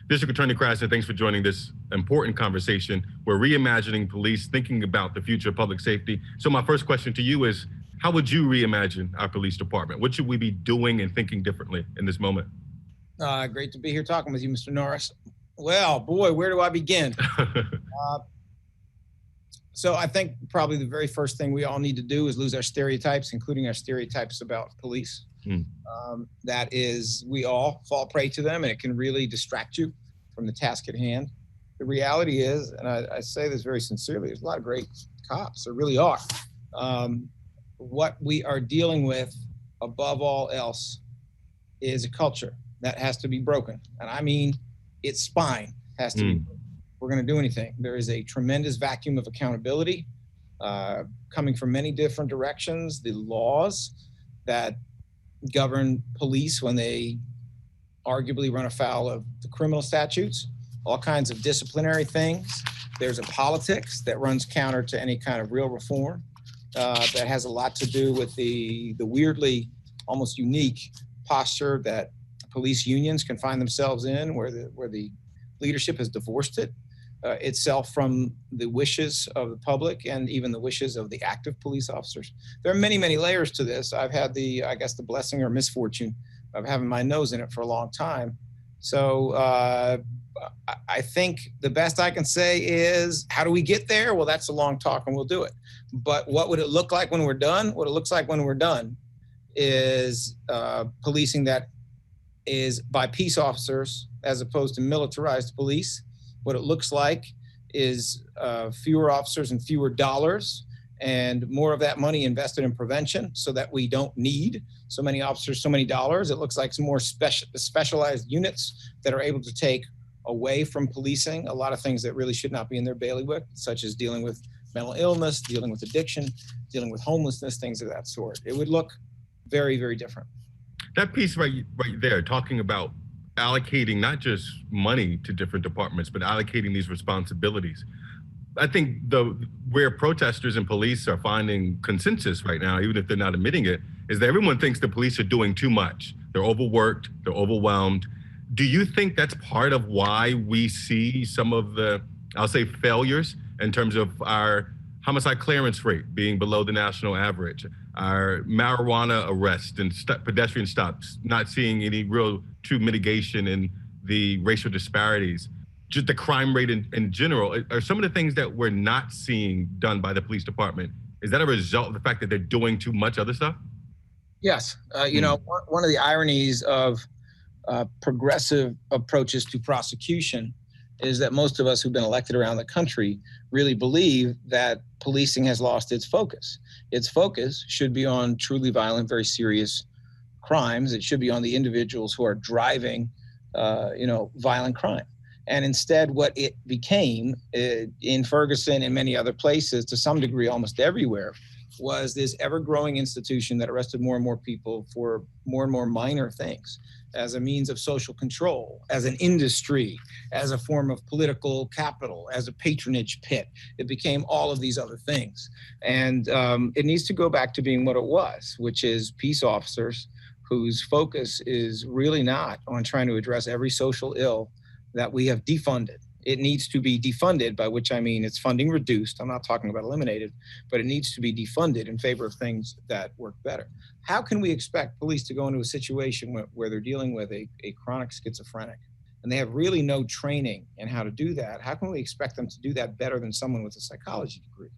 District Attorney Krasner, thanks for joining this important conversation. We're reimagining police, thinking about the future of public safety. So my first question to you is, how would you reimagine our police department? What should we be doing and thinking differently in this moment? Great to be here talking with you, Mr. Norris. Well, boy, where do I begin? So I think probably the very first thing we all need to do is lose our stereotypes, including our stereotypes about police. That is, we all fall prey to them, and it can really distract you from the task at hand. The reality is, and I say this very sincerely, there's a lot of great cops, there really are. What we are dealing with above all else is a culture that has to be broken. And I mean, its spine has to be broken. If we're going to do anything. There is a tremendous vacuum of accountability coming from many different directions. The laws that govern police when they arguably run afoul of the criminal statutes, all kinds of disciplinary things. There's a politics that runs counter to any kind of real reform that has a lot to do with the weirdly almost unique posture that police unions can find themselves in, where the leadership has divorced itself from the wishes of the public and even the wishes of the active police officers. There are many, many layers to this. I've had the blessing or misfortune of having my nose in it for a long time. So I think the best I can say is, how do we get there? Well, that's a long talk and we'll do it. But what would it look like when we're done? What it looks like when we're done is policing that is by peace officers as opposed to militarized police. What it looks like is fewer officers and fewer dollars, and more of that money invested in prevention so that we don't need so many officers, so many dollars. It looks like some more specialized units that are able to take away from policing a lot of things that really should not be in their bailiwick, such as dealing with mental illness, dealing with addiction, dealing with homelessness, things of that sort. It would look very, very different. That piece right there, talking about allocating not just money to different departments, but allocating these responsibilities. I think where protesters and police are finding consensus right now, even if they're not admitting it, is that everyone thinks the police are doing too much. They're overworked, they're overwhelmed. Do you think that's part of why we see some of the, I'll say, failures in terms of our homicide clearance rate being below the national average, our marijuana arrests and pedestrian stops, not seeing any real true mitigation in the racial disparities, just the crime rate in general? Are some of the things that we're not seeing done by the police department, is that a result of the fact that they're doing too much other stuff? Yes. You know, one of the ironies of progressive approaches to prosecution is that most of us who've been elected around the country really believe that policing has lost its focus. Its focus should be on truly violent, very serious crimes. It should be on the individuals who are driving, violent crime. And instead, what it became in Ferguson and many other places, to some degree, almost everywhere, was this ever-growing institution that arrested more and more people for more and more minor things, as a means of social control, as an industry, as a form of political capital, as a patronage pit. It became all of these other things. And it needs to go back to being what it was, which is peace officers whose focus is really not on trying to address every social ill that we have defunded. It needs to be defunded, by which I mean its funding reduced. I'm not talking about eliminated, but it needs to be defunded in favor of things that work better. How can we expect police to go into a situation where they're dealing with a chronic schizophrenic and they have really no training in how to do that? How can we expect them to do that better than someone with a psychology degree?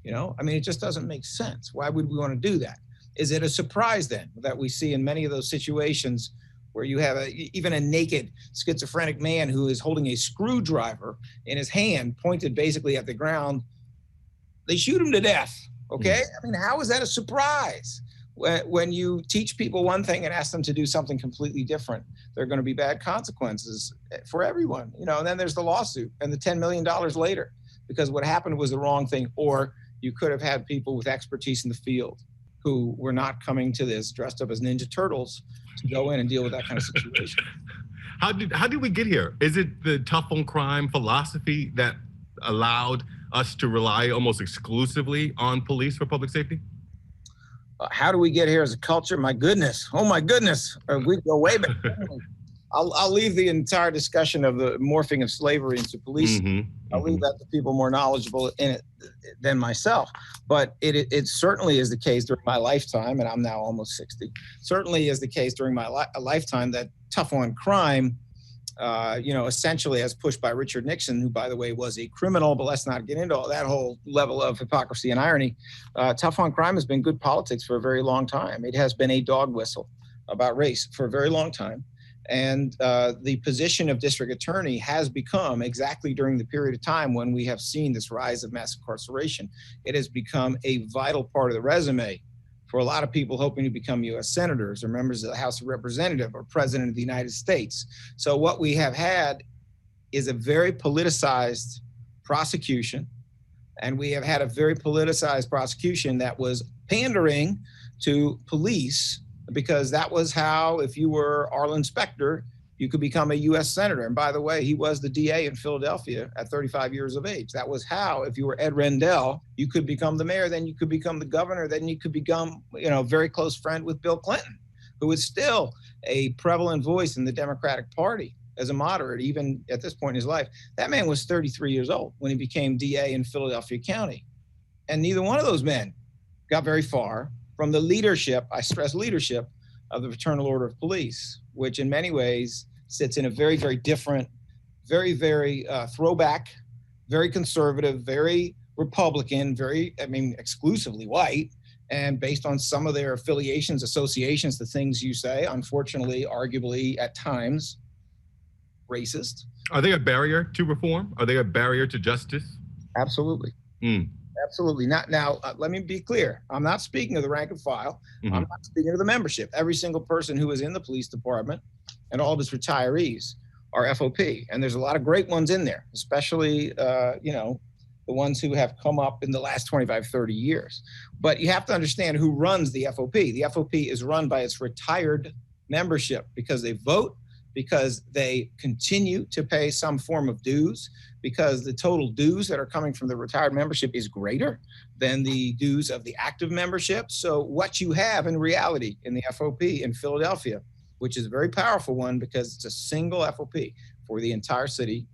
You know, I mean, it just doesn't make sense. Why would we want to do that? Is it a surprise then that we see in many of those situations where you have even a naked schizophrenic man who is holding a screwdriver in his hand pointed basically at the ground? They shoot him to death, okay? I mean, how is that a surprise? When you teach people one thing and ask them to do something completely different, there are going to be bad consequences for everyone, you know. And then there's the lawsuit and the $10 million later, because what happened was the wrong thing. Or you could have had people with expertise in the field who were not coming to this dressed up as Ninja Turtles to go in and deal with that kind of situation. How did we get here? Is it the tough on crime philosophy that allowed us to rely almost exclusively on police for public safety? How do we get here as a culture? My goodness. Oh my goodness. We go way back. I'll leave the entire discussion of the morphing of slavery into police. I'll leave that to people more knowledgeable in it than myself. But it certainly is the case during my lifetime, and I'm now almost 60. Certainly is the case during my lifetime that tough on crime, essentially as pushed by Richard Nixon, who, by the way, was a criminal, but let's not get into all that whole level of hypocrisy and irony. Tough on crime has been good politics for a very long time. It has been a dog whistle about race for a very long time. And the position of district attorney has become, exactly during the period of time when we have seen this rise of mass incarceration, it has become a vital part of the resume for a lot of people hoping to become U.S. senators or members of the House of Representatives or President of the United States. So what we have had is a very politicized prosecution, and we have had a very politicized prosecution that was pandering to police, because that was how, if you were Arlen Specter, you could become a U.S. senator. And by the way, he was the DA in Philadelphia at 35 years of age. That was how, if you were Ed Rendell, you could become the mayor, then you could become the governor, then you could become, a very close friend with Bill Clinton, who is still a prevalent voice in the Democratic Party as a moderate, even at this point in his life. That man was 33 years old when he became DA in Philadelphia County. And neither one of those men got very far from the leadership, I stress leadership, of the Fraternal Order of Police, which in many ways sits in a very, very different, very, very throwback, very conservative, very Republican, exclusively white, and based on some of their affiliations, associations, the things you say, unfortunately, arguably at times, racist. Are they a barrier to reform? Are they a barrier to justice? Absolutely. Absolutely. Now, let me be clear. I'm not speaking of the rank and file. I'm not speaking of the membership. Every single person who is in the police department and all of its retirees are FOP. And there's a lot of great ones in there, especially, the ones who have come up in the last 25, 30 years. But you have to understand who runs the FOP. The FOP is run by its retired membership because they vote, because they continue to pay some form of dues, because the total dues that are coming from the retired membership is greater than the dues of the active membership. So what you have in reality in the FOP in Philadelphia, which is a very powerful one because it's a single FOP for the entire city,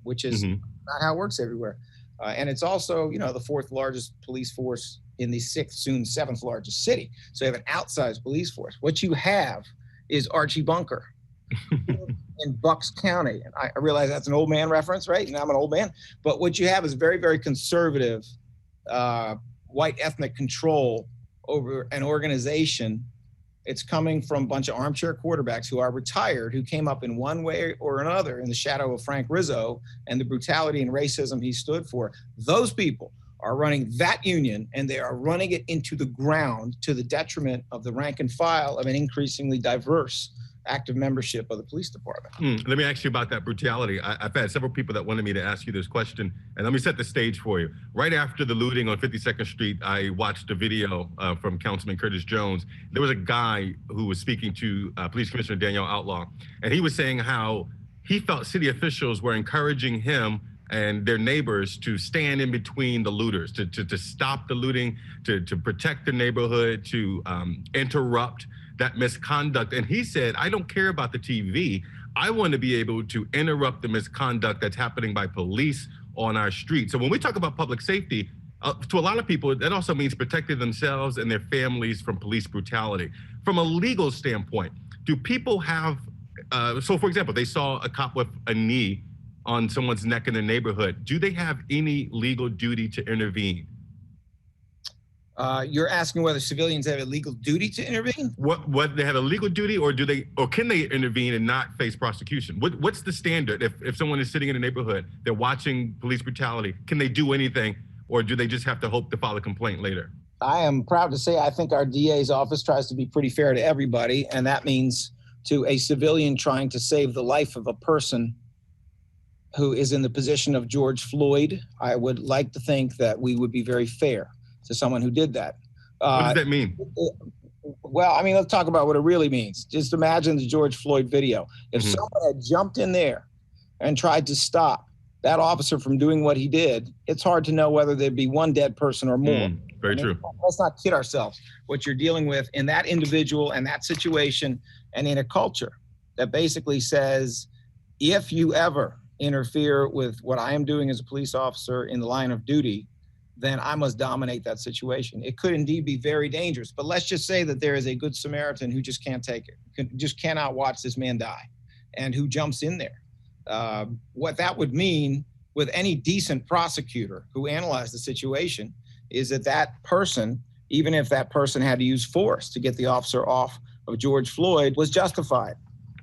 which is not how it works everywhere. And it's also, the fourth largest police force in the sixth, soon seventh largest city. So you have an outsized police force. What you have is Archie Bunker in Bucks County. And I realize that's an old man reference, right? And I'm an old man. But what you have is very, very conservative white ethnic control over an organization. It's coming from a bunch of armchair quarterbacks who are retired, who came up in one way or another in the shadow of Frank Rizzo and the brutality and racism he stood for. Those people are running that union, and they are running it into the ground to the detriment of the rank and file of an increasingly diverse active membership of the police department. Let me ask you about that brutality. I've had several people that wanted me to ask you this question, and let me set the stage for you. Right after the looting on 52nd Street, I watched a video from Councilman Curtis Jones. There was a guy who was speaking to Police Commissioner Danielle Outlaw, and he was saying how he felt city officials were encouraging him and their neighbors to stand in between the looters, to stop the looting, to protect the neighborhood, to interrupt that misconduct. And he said, I don't care about the TV. I want to be able to interrupt the misconduct that's happening by police on our streets. So when we talk about public safety, to a lot of people, that also means protecting themselves and their families from police brutality. From a legal standpoint, do people have, so for example, they saw a cop with a knee on someone's neck in the neighborhood. Do they have any legal duty to intervene? You're asking whether civilians have a legal duty to intervene? What they have a legal duty, or can they intervene and not face prosecution? What's the standard? If someone is sitting in a neighborhood, they're watching police brutality, can they do anything, or do they just have to hope to file a complaint later? I am proud to say I think our DA's office tries to be pretty fair to everybody, and that means to a civilian trying to save the life of a person who is in the position of George Floyd, I would like to think that we would be very fair to someone who did that. What does that mean? Well, I mean, let's talk about what it really means. Just imagine the George Floyd video. If someone had jumped in there and tried to stop that officer from doing what he did, it's hard to know whether there'd be one dead person or more. Very true. Let's not kid ourselves. What you're dealing with in that individual and that situation and in a culture that basically says, if you ever interfere with what I am doing as a police officer in the line of duty, then I must dominate that situation. It could indeed be very dangerous, but let's just say that there is a good Samaritan who just can't take it, just cannot watch this man die, and who jumps in there. What that would mean with any decent prosecutor who analyzed the situation is that that person, even if that person had to use force to get the officer off of George Floyd, was justified.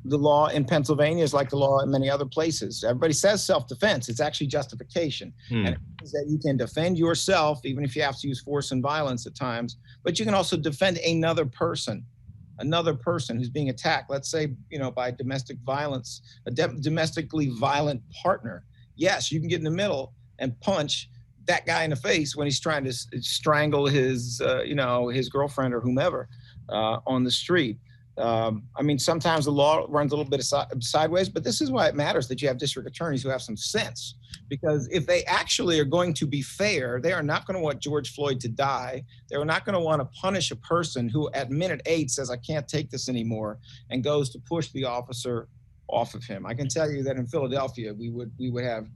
The law in Pennsylvania is like the law in many other places. Everybody says self-defense. It's actually justification. And it means that you can defend yourself, even if you have to use force and violence at times, but you can also defend another person who's being attacked, let's say, by domestic violence, a domestically violent partner. Yes, you can get in the middle and punch that guy in the face when he's trying to strangle his, his girlfriend or whomever on the street. Sometimes the law runs a little bit sideways, but this is why it matters that you have district attorneys who have some sense. Because if they actually are going to be fair, they are not going to want George Floyd to die. They're not going to want to punish a person who at minute 8 says, I can't take this anymore, and goes to push the officer off of him. I can tell you that in Philadelphia, we would have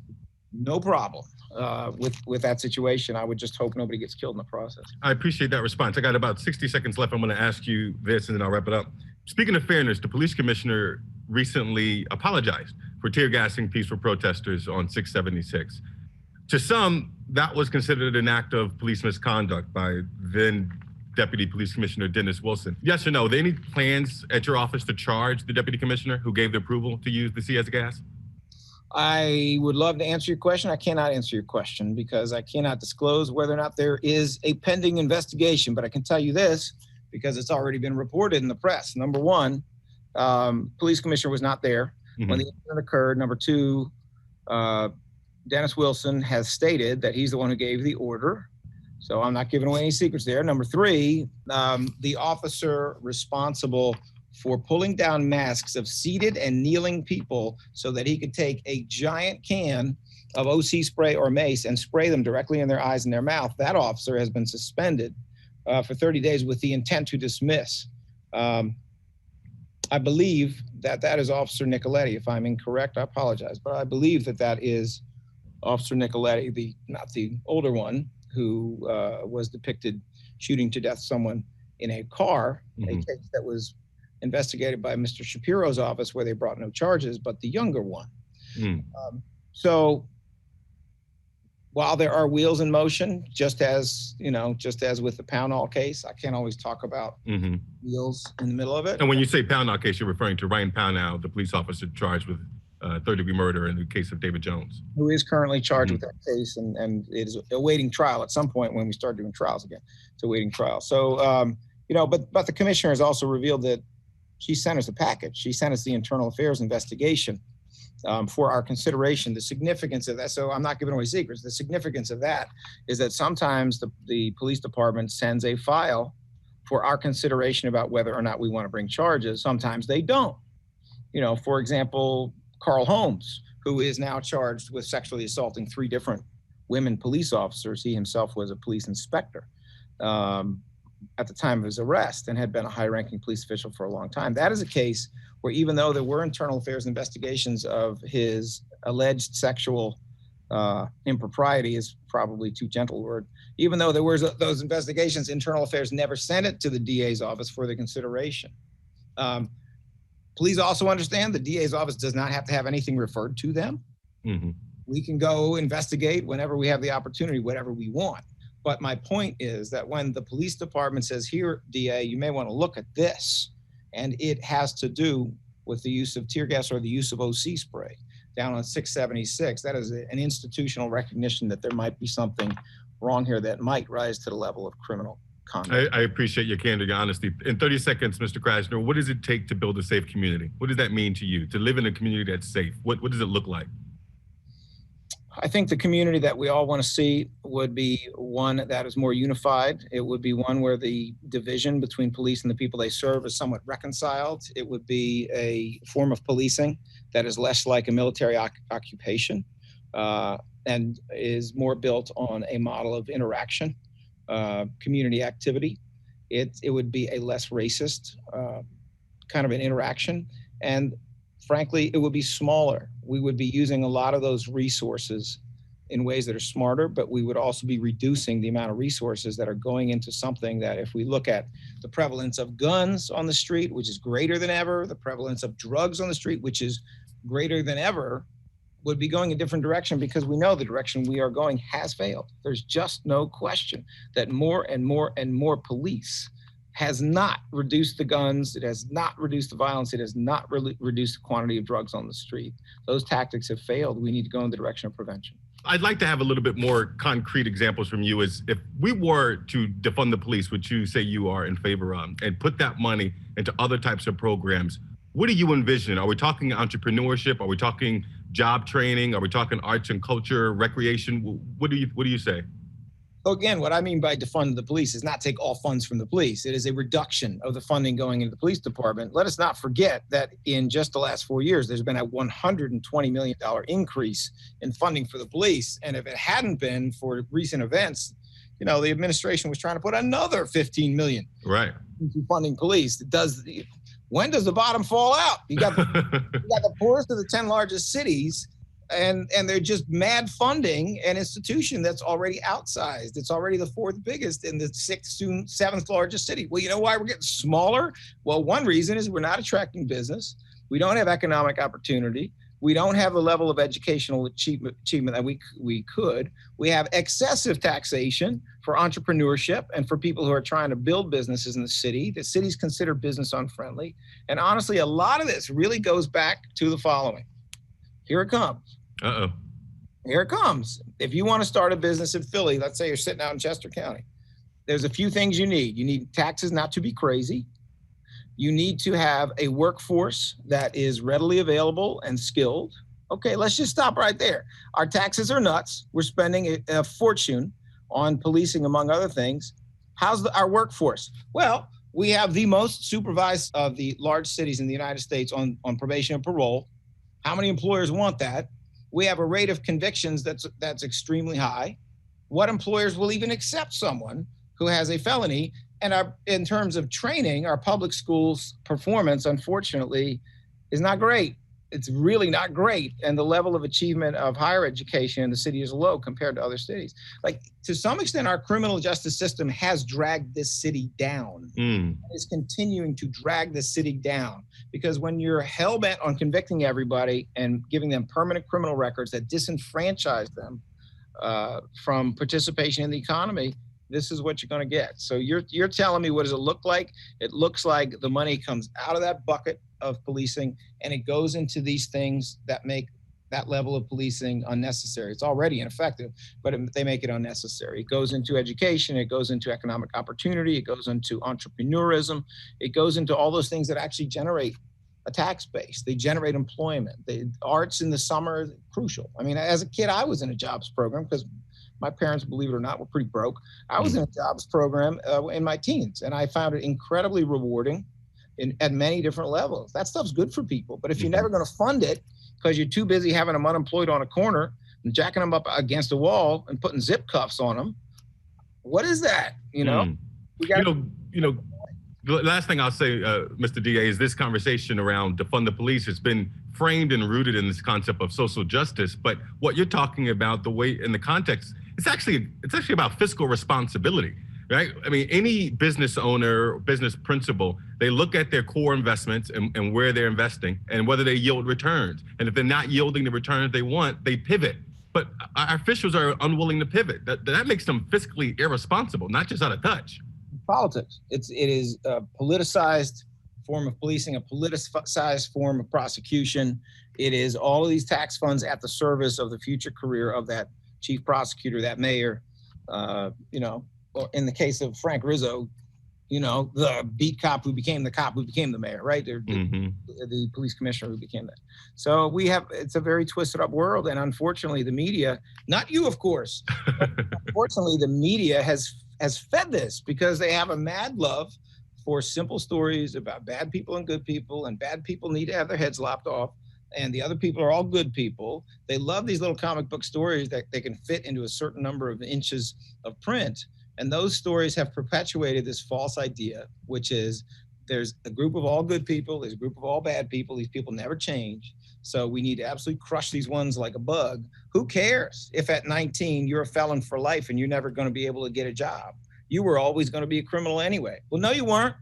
no problem with that situation. I would just hope nobody gets killed in the process. I appreciate that response. I got about 60 seconds left. I'm going to ask you this, and then I'll wrap it up. Speaking of fairness, the police commissioner recently apologized for tear gassing peaceful protesters on 676. To some, that was considered an act of police misconduct by then Deputy Police Commissioner Dennis Wilson. Yes or no? Are there any plans at your office to charge the deputy commissioner who gave the approval to use the CS gas? I would love to answer your question. I cannot answer your question because I cannot disclose whether or not there is a pending investigation, but I can tell you this because it's already been reported in the press. Number one, police commissioner was not there when the incident occurred. Number two, Dennis Wilson has stated that he's the one who gave the order. So I'm not giving away any secrets there. Number three, the officer responsible for pulling down masks of seated and kneeling people so that he could take a giant can of OC spray or mace and spray them directly in their eyes and their mouth. That officer has been suspended for 30 days with the intent to dismiss. I believe that is Officer Nicoletti. If I'm incorrect, I apologize, but I believe that is Officer Nicoletti, not the older one who was depicted shooting to death someone in a car, a case that was investigated by Mr. Shapiro's office where they brought no charges, but the younger one. So while there are wheels in motion, just as with the Pownall case, I can't always talk about wheels in the middle of it. And when you say Pownall case, you're referring to Ryan Pownall, the police officer charged with third-degree murder in the case of David Jones. Who is currently charged with that case and it is awaiting trial at some point when we start doing trials again. It's awaiting trial. So, but the commissioner has also revealed that she sent us a package. She sent us the internal affairs investigation for our consideration. The significance of that, so I'm not giving away secrets. The significance of that is that sometimes the police department sends a file for our consideration about whether or not we want to bring charges. Sometimes they don't. For example, Carl Holmes, who is now charged with sexually assaulting 3 different women police officers. He himself was a police inspector at the time of his arrest and had been a high-ranking police official for a long time. That is a case where even though there were internal affairs investigations of his alleged sexual impropriety is probably too gentle a word, even though there were those investigations, internal affairs never sent it to the DA's office for the consideration. Please also understand the DA's office does not have to have anything referred to them. We can go investigate whenever we have the opportunity, whatever we want. But my point is that when the police department says, here, DA, you may want to look at this, and it has to do with the use of tear gas or the use of OC spray down on 676, that is an institutional recognition that there might be something wrong here that might rise to the level of criminal conduct. I appreciate your candor, your honesty. In 30 seconds, Mr. Krasner, what does it take to build a safe community? What does that mean to you, to live in a community that's safe? What does it look like? I think the community that we all want to see would be one that is more unified. It would be one where the division between police and the people they serve is somewhat reconciled. It would be a form of policing that is less like a military occupation and is more built on a model of interaction, community activity. It would be a less racist kind of an interaction. And frankly, it would be smaller. We would be using a lot of those resources in ways that are smarter, but we would also be reducing the amount of resources that are going into something that, if we look at the prevalence of guns on the street, which is greater than ever, the prevalence of drugs on the street, which is greater than ever, would be going a different direction, because we know the direction we are going has failed. There's just no question that more and more and more police has not reduced the guns. It has not reduced the violence. It has not reduced the quantity of drugs on the street. Those tactics have failed. We need to go in the direction of prevention. I'd like to have a little bit more concrete examples from you. Is if we were to defund the police, which you say you are in favor of, and put that money into other types of programs, what do you envision? Are we talking entrepreneurship? Are we talking job training? Are we talking arts and culture, recreation? What do you say? So again, what I mean by defund the police is not take all funds from the police. It is a reduction of the funding going into the police department. Let us not forget that in just the last 4 years, there's been a $120 million increase in funding for the police. And if it hadn't been for recent events, you know, the administration was trying to put another 15 million into funding police. When does the bottom fall out? You got the poorest of the 10 largest cities, and they're just mad funding an institution that's already outsized. It's already the fourth biggest in the sixth, soon seventh largest city. Well, you know why we're getting smaller? Well, one reason is we're not attracting business. We don't have economic opportunity. We don't have the level of educational achievement that we could. We have excessive taxation for entrepreneurship and for people who are trying to build businesses in the city. The city's considered business unfriendly. And honestly, a lot of this really goes back to the following. Here it comes. Uh-oh. Here it comes. If you want to start a business in Philly, let's say you're sitting out in Chester County, there's a few things you need. You need taxes not to be crazy. You need to have a workforce that is readily available and skilled. Okay, let's just stop right there. Our taxes are nuts. We're spending a fortune on policing, among other things. How's our workforce? Well, we have the most supervised of the large cities in the United States on probation and parole. How many employers want that? We have a rate of convictions that's extremely high. What employers will even accept someone who has a felony? And in terms of training, our public schools performance, unfortunately, is not great. It's really not great. And the level of achievement of higher education in the city is low compared to other cities. Like, to some extent, our criminal justice system has dragged this city down. It's continuing to drag this city down, because when you're hell-bent on convicting everybody and giving them permanent criminal records that disenfranchise them from participation in the economy, this is what you're going to get. So you're telling me, what does it look like? It looks like the money comes out of that bucket of policing and it goes into these things that make that level of policing unnecessary. It's already ineffective, but they make it unnecessary. It goes into education. It goes into economic opportunity. It goes into entrepreneurism. It goes into all those things that actually generate a tax base. They generate employment. Arts in the summer, crucial. I mean, as a kid, I was in a jobs program because my parents, believe it or not, were pretty broke. I was in a jobs program in my teens, and I found it incredibly rewarding at many different levels. That stuff's good for people, but if you're never going to fund it because you're too busy having them unemployed on a corner and jacking them up against a wall and putting zip cuffs on them, what is that? You know, the last thing I'll say, Mr. DA, is this conversation around defund the police has been framed and rooted in this concept of social justice. But what you're talking about, the way in the context, it's actually about fiscal responsibility, right? I mean, any business owner, business principal, they look at their core investments and where they're investing and whether they yield returns. And if they're not yielding the returns they want, they pivot. But our officials are unwilling to pivot. That makes them fiscally irresponsible, not just out of touch. Politics. It is a politicized form of policing, a politicized form of prosecution. It is all of these tax funds at the service of the future career of that chief prosecutor, that mayor, or in the case of Frank Rizzo, the beat cop who became the mayor, right? The police commissioner who became that. So it's a very twisted up world. And unfortunately, the media, not you, of course, but unfortunately, the media has fed this because they have a mad love for simple stories about bad people and good people, and bad people need to have their heads lopped off, and the other people are all good people. They love these little comic book stories that they can fit into a certain number of inches of print. And those stories have perpetuated this false idea, which is there's a group of all good people, there's a group of all bad people. These people never change. So we need to absolutely crush these ones like a bug. Who cares if at 19 you're a felon for life and you're never going to be able to get a job? You were always going to be a criminal anyway. Well, no, you weren't.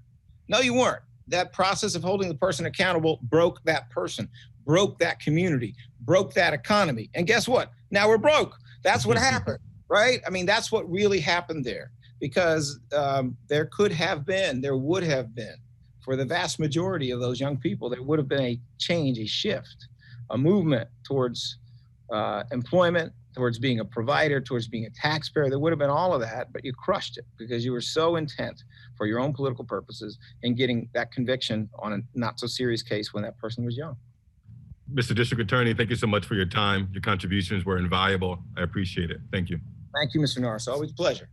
No, you weren't. That process of holding the person accountable broke that person, broke that community, broke that economy. And guess what? Now we're broke. That's what happened, right? I mean, that's what really happened there, because there would have been, for the vast majority of those young people, there would have been a change, a shift, a movement towards employment, towards being a provider, towards being a taxpayer. There would have been all of that, but you crushed it because you were so intent for your own political purposes in getting that conviction on a not so serious case when that person was young. Mr. District Attorney, thank you so much for your time. Your contributions were invaluable. I appreciate it. Thank you. Thank you, Mr. Norris. Always a pleasure.